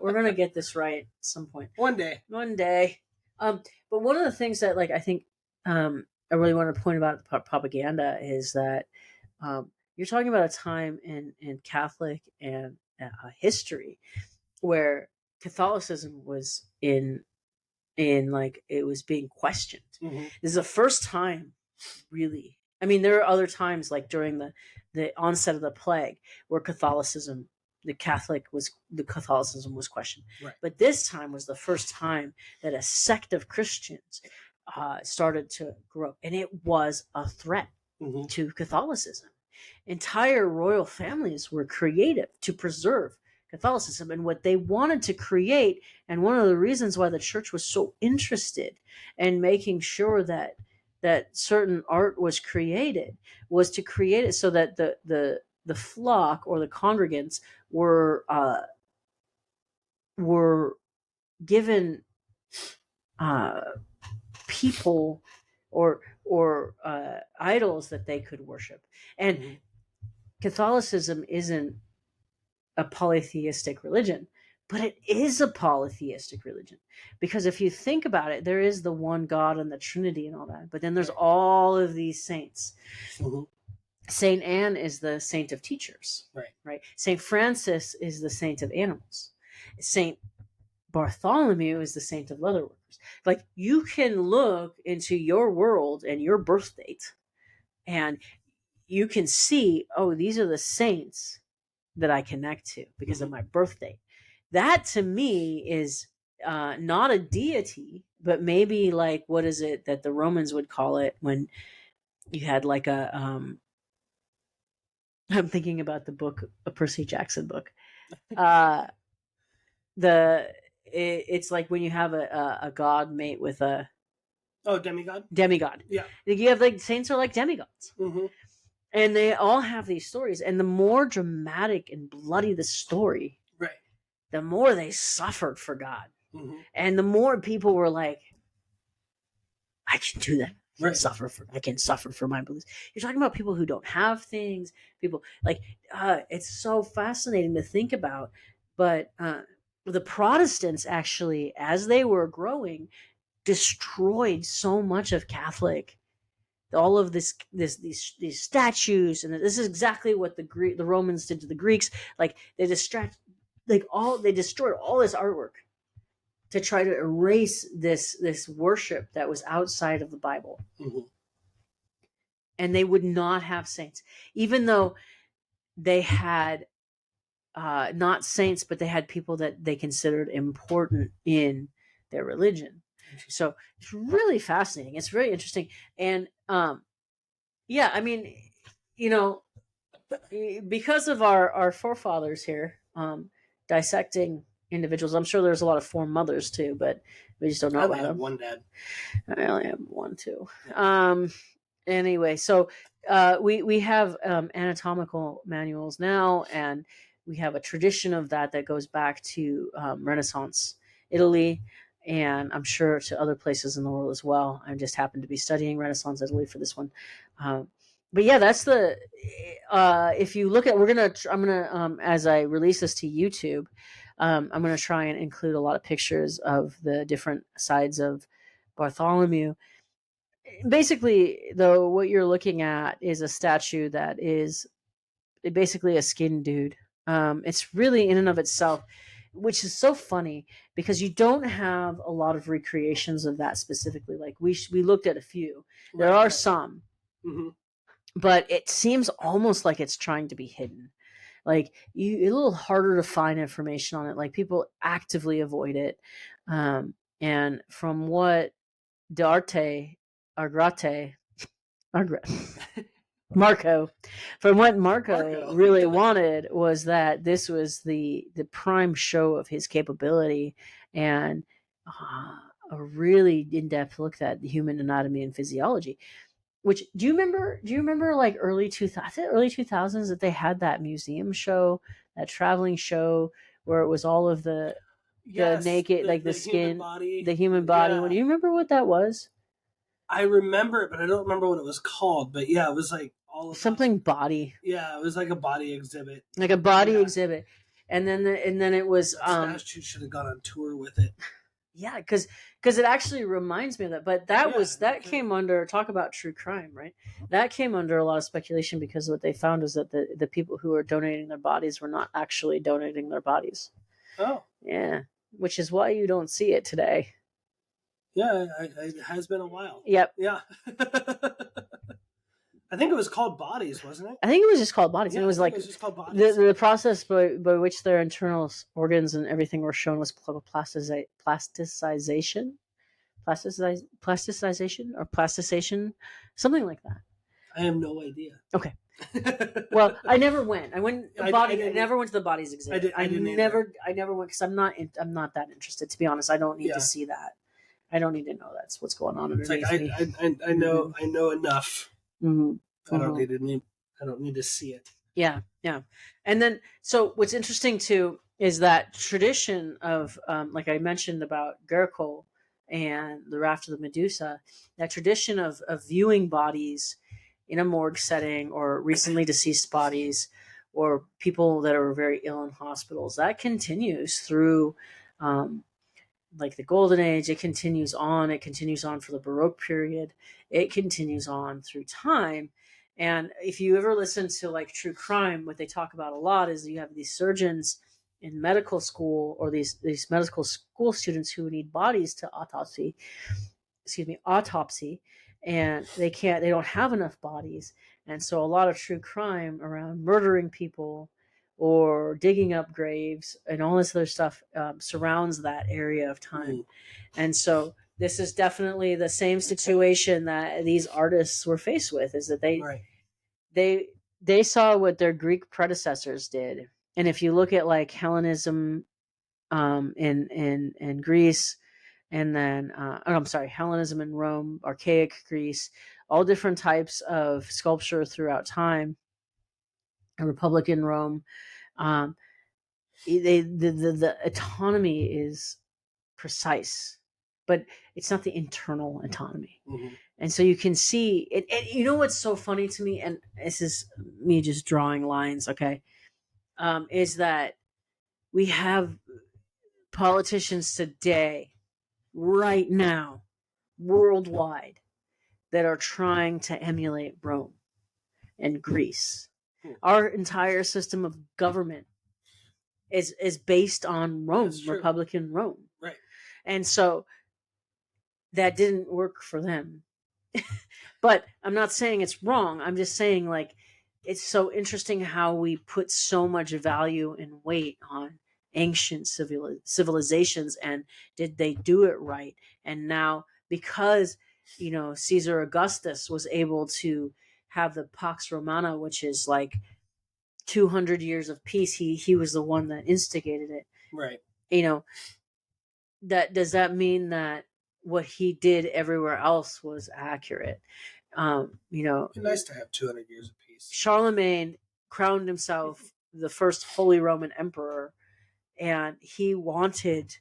We're going to get this right at some point. One day. But one of the things that, like, I think I really want to point about the propaganda is that you're talking about a time in Catholic and history where Catholicism was in like, it was being questioned. Mm-hmm. This is the first time, really. I mean, there are other times, like during the onset of the plague, where Catholicism was questioned. Right. But this time was the first time that a sect of Christians started to grow, and it was a threat to Catholicism. Entire royal families were created to preserve Catholicism, and what they wanted to create, and one of the reasons why the church was so interested in making sure that certain art was created, was to create it so that the flock or the congregants were given people or idols that they could worship. And Catholicism isn't a polytheistic religion, but it is a polytheistic religion, because if you think about it, there is the one God and the Trinity and all that, but then there's all of these saints. Saint Anne is the saint of teachers, right? Saint Francis is the saint of animals. Saint Bartholomew is the saint of leather workers. Like, you can look into your world and your birth date, and you can see, oh, these are the saints that I connect to because of my birth date. That to me is not a deity, but maybe like, what is it that the Romans would call it when you had like a I'm thinking about the book, a Percy Jackson book. It's like when you have a god mate with a Oh, demigod. Demigod. Yeah. You have like saints are like demigods. Mm-hmm. And they all have these stories. And the more dramatic and bloody the story, right, the more they suffered for God. Mm-hmm. And the more people were like, I can do that. Right. I can suffer for my beliefs. You're talking about people who don't have things, people like it's so fascinating to think about. But the Protestants actually, as they were growing, destroyed so much of Catholic, all of these statues, and this is exactly what the Romans did to the Greeks. Like they they destroyed all this artwork to try to erase this worship that was outside of the Bible. Mm-hmm. And they would not have saints, even though they had not saints, but they had people that they considered important in their religion. So it's really fascinating. It's very interesting. And yeah, I mean, because of our forefathers here, dissecting individuals, I'm sure there's a lot of foremothers too, but we just don't know I only about have them. one dad. I only have one too. Anyway, so we have anatomical manuals now, and we have a tradition of that goes back to Renaissance Italy, and I'm sure to other places in the world as well. I just happened to be studying Renaissance Italy for this one. But yeah, that's the. If you look at, I'm gonna as I release this to YouTube, I'm gonna try and include a lot of pictures of the different sides of Bartholomew. Basically, though, what you're looking at is a statue that is basically a skin dude. It's really in and of itself, which is so funny because you don't have a lot of recreations of that specifically. Like we looked at a few. There are some, Mm-hmm. but it seems almost like it's trying to be hidden. Like it's a little harder to find information on it. Like people actively avoid it. And from what D'Arte, Argrate, Marco, from what Marco really wanted was that this was the prime show of his capability and a really in-depth look at the human anatomy and physiology. Which do you remember? Do you remember like early 2000s that they had that museum show, that traveling show where it was all of the naked, like the skin, the human body. Yeah. Do you remember what that was? I remember it, but I don't remember what it was called. But yeah, it was like all of something body. Yeah, it was like a body exhibit. Like a body exhibit, and then it was. Statue should have gone on tour with it. Yeah, because it actually reminds me of that. But that came under, talk about true crime, right? That came under a lot of speculation because what they found was that the people who were donating their bodies were not actually donating their bodies. Oh. Yeah, which is why you don't see it today. Yeah, it has been a while. Yep. Yeah. I think it was called Bodies, wasn't it? I think it was just called Bodies. Yeah, and it was like it was just called Bodies. The process by which their internal organs and everything were shown was plasticization, or plasticization, something like that. I have no idea. Okay. Well, I never went. I never went to the bodies exhibit. I never went because I'm not that interested. To be honest, I don't need to see that. I don't need to know that's what's going on underneath me. I know I know enough. Mm-hmm. I don't need to see it. Yeah. And then, so what's interesting too is that tradition of, like I mentioned about Gerkol and the Raft of the Medusa, that tradition of viewing bodies in a morgue setting or recently deceased bodies or people that are very ill in hospitals, that continues through, like the Golden Age. It continues on for the Baroque period. It continues on through time. And if you ever listen to like true crime, what they talk about a lot is you have these surgeons in medical school, or these medical school students who need bodies to autopsy, and they don't have enough bodies. And so a lot of true crime around murdering people or digging up graves and all this other stuff surrounds that area of time. And so this is definitely the same situation that these artists were faced with, is that they saw what their Greek predecessors did. And if you look at like Hellenism in Greece, and then I'm sorry, Hellenism in Rome, archaic Greece, all different types of sculpture throughout time, a republic in Rome. Um, the autonomy is precise, but it's not the internal autonomy. Mm-hmm. And so you can see it. And you know what's so funny to me, and this is me just drawing lines, okay, is that we have politicians today, right now, worldwide, that are trying to emulate Rome and Greece. Our entire system of government is based on Rome, Republican Rome. Right. And so that didn't work for them. But I'm not saying it's wrong. I'm just saying, like, it's so interesting how we put so much value and weight on ancient civilizations, and did they do it right? And now, because Caesar Augustus was able to have the Pax Romana, which is like 200 years of peace, he was the one that instigated it. Right. That does that mean that what he did everywhere else was accurate? It's nice to have 200 years of peace. Charlemagne crowned himself the first Holy Roman Emperor, and he wanted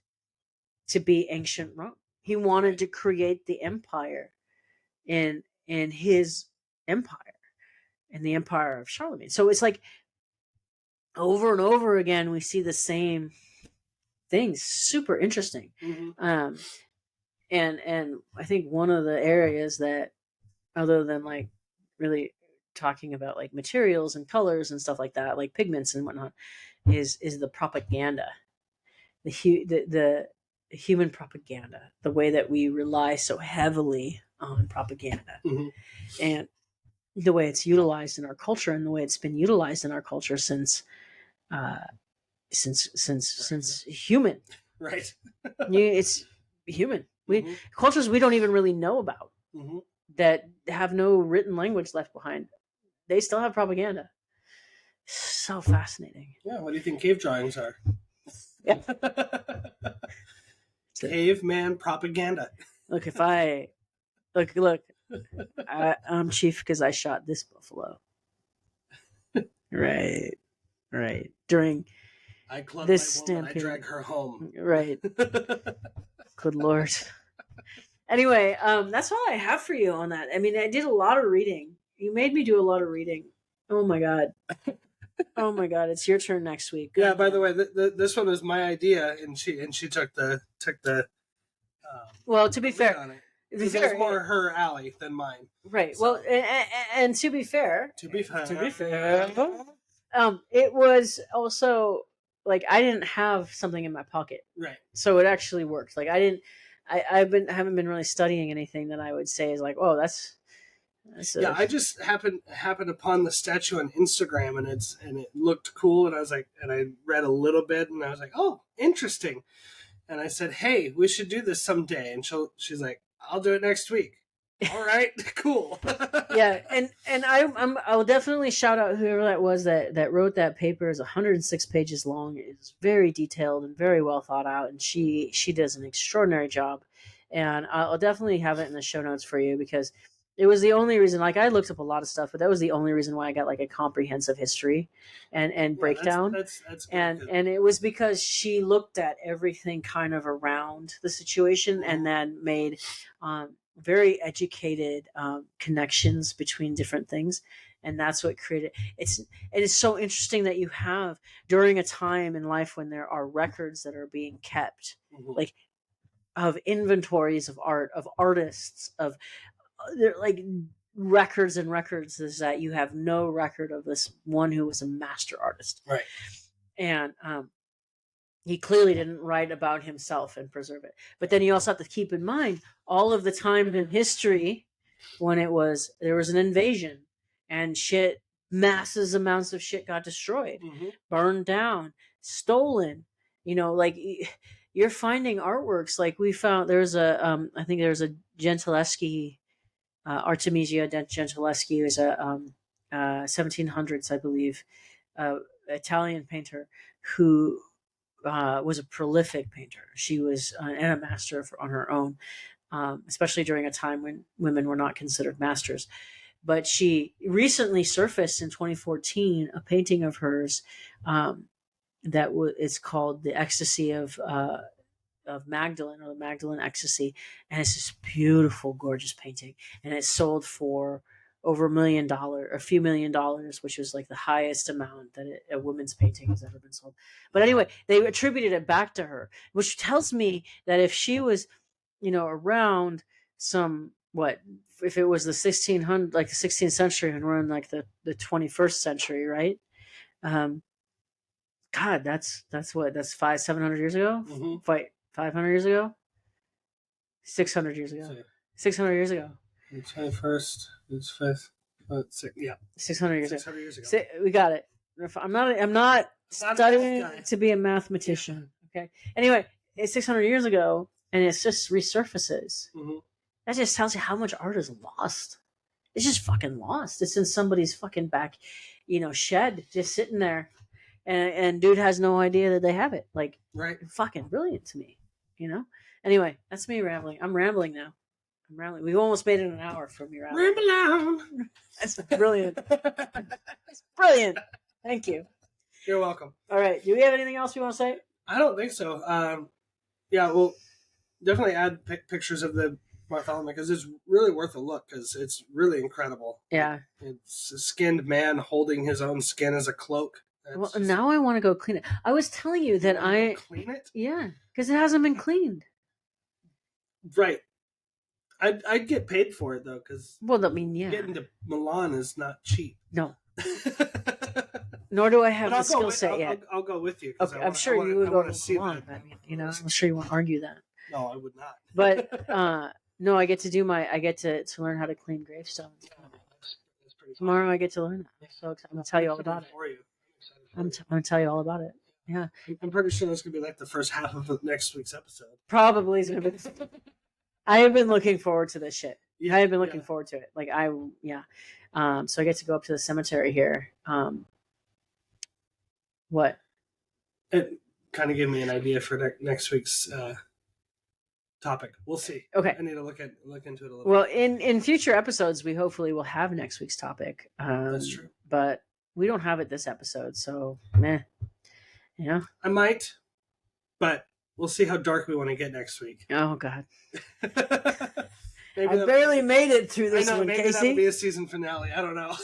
to be ancient Rome. He wanted to create the empire in his empire, in the empire of Charlemagne. So it's like over and over again we see the same things. Super interesting. Mm-hmm. And I think one of the areas that, other than like really talking about like materials and colors and stuff like that, like pigments and whatnot, is the propaganda, the human propaganda, the way that we rely so heavily on propaganda, mm-hmm. and the way it's utilized in our culture, and the way it's been utilized in our culture since human. Right. It's human. Cultures we don't even really know about, mm-hmm. that have no written language left behind, they still have propaganda. So fascinating. Yeah, what do you think cave drawings are? Yeah. Caveman propaganda. Look, I'm chief because I shot this buffalo. Right. During I club this my woman, stampede. I drag her home. Right. Good Lord. Anyway, that's all I have for you on that. I mean, I did a lot of reading. You made me do a lot of reading. Oh my god. Oh my god, it's your turn next week. Yeah, by the way, this one was my idea, and she took the. Well, to be fair, this is more her alley than mine. Right. So. Well, and to be fair, it was also like I didn't have something in my pocket, right? So it actually worked. Like I haven't been really studying anything that I would say is like, oh, that's I just happened upon the statue on Instagram, and it looked cool, and I was like, and I read a little bit, and I was like, oh, interesting, and I said, hey, we should do this someday, and she's like, I'll do it next week. All right, cool. Yeah, and I'll definitely shout out whoever that was that wrote that paper. Is 106 pages long. It's very detailed and very well thought out, and she does an extraordinary job. And I'll definitely have it in the show notes for you, because it was the only reason. Like, I looked up a lot of stuff, but that was the only reason why I got like a comprehensive history and breakdown. That's and it was because she looked at everything kind of around the situation, and then made very educated connections between different things, and that's what created it is so interesting that you have, during a time in life when there are records that are being kept, like of inventories of art, of artists, of like records and records, is that you have no record of this one who was a master artist, right? And he clearly didn't write about himself and preserve it. But then you also have to keep in mind all of the time in history when there was an invasion and shit, massive amounts of shit got destroyed, burned down, stolen. Like, you're finding artworks. Like, we found there's I think there's a Gentileschi, Artemisia Gentileschi, who's a 1700s, I believe, Italian painter who was a prolific painter. She was and a master on her own, especially during a time when women were not considered masters. But she recently surfaced in 2014 a painting of hers that is called "The Ecstasy of Magdalene," or the Magdalene Ecstasy, and it's this beautiful, gorgeous painting, and it sold for over a few $1,000,000, which was like the highest amount that a woman's painting has ever been sold. But anyway, they attributed it back to her, which tells me that if she was, around if it was the 1600, like the 16th century, and we're in like the 21st century, right? God, that's 700 years ago. Mm-hmm. 500 years ago, 600 years ago, 600 years ago. The 21st, it's 5th. 600 years 600 years ago. We got it. I'm not studying to be a mathematician. Okay. Anyway, it's 600 years ago, and it's just resurfaces. Mm-hmm. That just tells you how much art is lost. It's just fucking lost. It's in somebody's fucking back, shed, just sitting there, and dude has no idea that they have it. Like, right? Fucking brilliant to me. Anyway, that's me rambling. I'm rambling now. We've almost made it an hour from your rambling. Ramble on. That's brilliant. That's brilliant. Thank you. You're welcome. All right. Do we have anything else we want to say? I don't think so. Yeah, we'll definitely add pictures of the Bartholomew, because it's really worth a look, because it's really incredible. Yeah. It's a skinned man holding his own skin as a cloak. Well, now I want to go clean it. I was telling you that clean it? Yeah, because it hasn't been cleaned. Right. I'd get paid for it, though, because getting to Milan is not cheap. No. Nor do I have the skill set yet. I'll go with you. Okay, I'm sure you would go to Milan. I'm sure you won't argue that. No, I would not. But no, I get to learn how to clean gravestones. Tomorrow I get to learn that. So I'm going to tell you all about it. I'm going to tell you all about it. Yeah. I'm pretty sure that's going to be like the first half of next week's episode. Probably is going to be. I have been looking forward to this shit. I have been looking forward to it. So I get to go up to the cemetery here. What? It kind of gave me an idea for next week's topic. We'll see. Okay. I need to look into it a little Well, in future episodes, we hopefully will have next week's topic. That's true. But we don't have it this episode, so meh. I might, but we'll see how dark we want to get next week. Oh, God. I barely made it through this one, maybe Casey. that'll be a season finale. I don't know.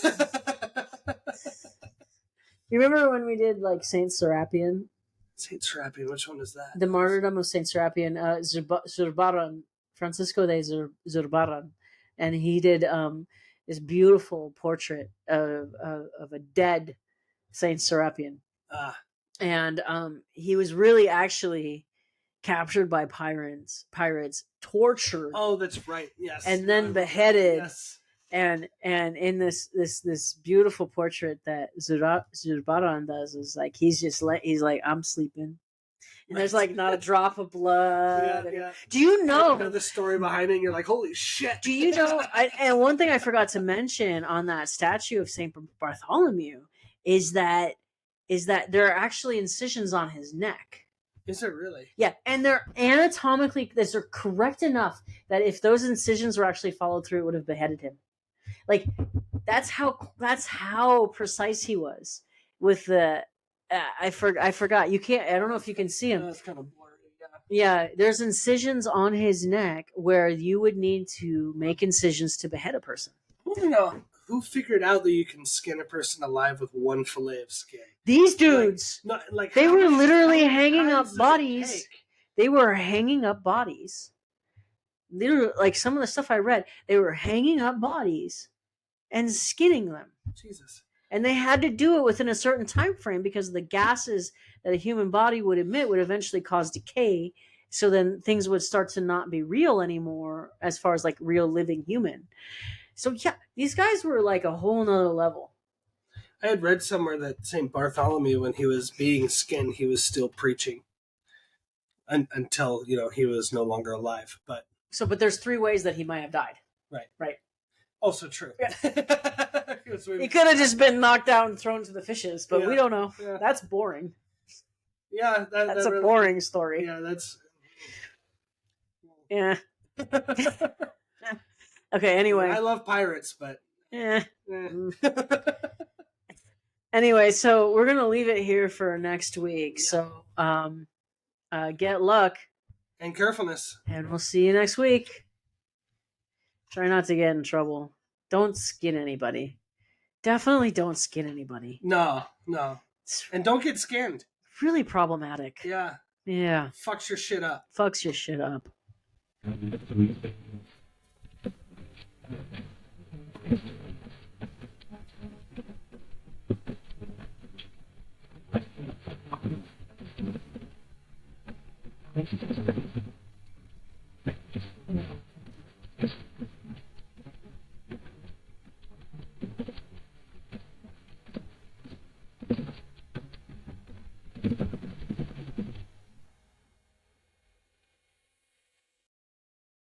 You remember when we did, like, Saint Serapion? Saint Serapion, which one is that? The Martyrdom of Saint Serapion, Zurbaran, Francisco de Zurbaran. And he did this beautiful portrait of a dead Saint Serapion. And he was really actually captured by pirates, tortured. Oh, that's right. Yes. And then beheaded. Yes. And in this beautiful portrait that Zurbaran does is like he's like, I'm sleeping. And there's like not a drop of blood. Yeah. Do you know the story behind it? And you're like, holy shit. Do you know? And one thing I forgot to mention on that statue of Saint Bartholomew is that there are actually incisions on his neck. Is it really? Yeah, and they're anatomically, they're correct enough that if those incisions were actually followed through, it would have beheaded him. Like that's how precise he was with the. I forgot. You can't. I don't know if you can see him. It's kind of blurry. Yeah, there's incisions on his neck where you would need to make incisions to behead a person. Who figured out that you can skin a person alive with one fillet of skin? These dudes, they were literally hanging up bodies. They were hanging up bodies. Literally, like some of the stuff I read, they were hanging up bodies and skinning them. Jesus. And they had to do it within a certain time frame because the gases that a human body would emit would eventually cause decay. So then things would start to not be real anymore as far as like real living human. So yeah, these guys were like a whole nother level. I had read somewhere that St. Bartholomew, when he was being skinned, he was still preaching until, he was no longer alive. But there's 3 ways that he might have died. Right. Also true. Yeah. He could have just been knocked out and thrown to the fishes, but we don't know. Yeah. That's boring. Yeah, That's a really, boring story. Yeah, that's. Yeah. Okay. Anyway, I love pirates, but. yeah. Anyway, so we're gonna leave it here for next week. Yeah. So, get luck, And carefulness. and we'll see you next week. Try not to get in trouble. Don't skin anybody. Definitely don't skin anybody. No. It's And don't get skinned. really problematic. Yeah. Yeah. Fucks your shit up. Fucks your shit up.